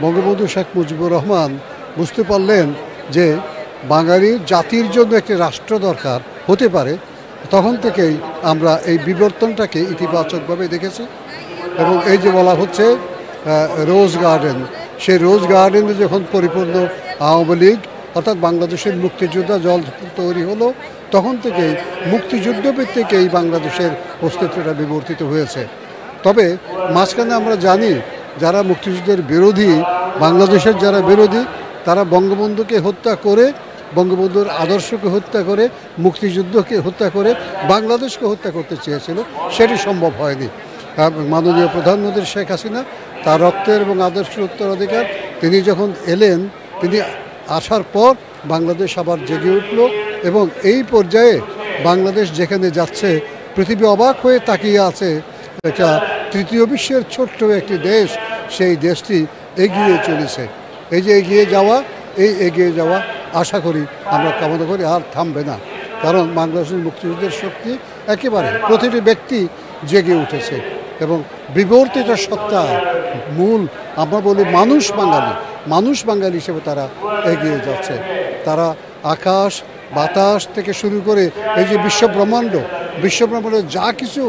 বঙ্গবন্ধু শেখ মুজিবুর রহমান বুঝতে পারলেন যে বাঙালির জাতির জন্য একটি রাষ্ট্র দরকার হতে পারে, তখন থেকেই আমরা এই বিবর্তনটাকে ইতিবাচকভাবে দেখেছি। এবং এই যে বলা হচ্ছে রোজ গার্ডেন, সেই রোজ গার্ডেনে যখন পরিপূর্ণ আওয়ামী লীগ অর্থাৎ বাংলাদেশের মুক্তিযোদ্ধা দল তৈরি হলো, তখন থেকেই মুক্তিযুদ্ধভিত্তিক এই বাংলাদেশের অস্তিত্বটা বিবর্তিত হয়েছে। তবে মাঝখানে আমরা জানি যারা মুক্তিযুদ্ধের বিরোধী, বাংলাদেশের যারা বিরোধী, তারা বঙ্গবন্ধুকে হত্যা করে, বঙ্গবন্ধুর আদর্শকে হত্যা করে, মুক্তিযুদ্ধকে হত্যা করে বাংলাদেশকে হত্যা করতে চেয়েছিল, সেটি সম্ভব হয়নি। মাননীয় প্রধানমন্ত্রী শেখ হাসিনা তার রক্তের এবং আদর্শের উত্তরাধিকার, তিনি যখন এলেন, তিনি আসার পর বাংলাদেশ আবার জেগে উঠল এবং এই পর্যায়ে বাংলাদেশ যেখানে যাচ্ছে পৃথিবী অবাক হয়ে তাকিয়ে আছে। এটা তৃতীয় বিশ্বের ছোট্ট একটি দেশ, সেই দেশটি এগিয়ে চলেছে। এই যে এগিয়ে যাওয়া আশা করি, আমরা কামনা করি আর থামবে না, কারণ বাংলাদেশের মুক্তিযুদ্ধের শক্তি একেবারে প্রতিটি ব্যক্তি জেগে উঠেছে এবং বিবর্তিত সত্তা মূল আমরা বলি মানুষ বাঙালি হিসেবে তারা এগিয়ে যাচ্ছে। তারা আকাশ বাতাস থেকে শুরু করে এই যে বিশ্বব্রহ্মাণ্ড যা কিছু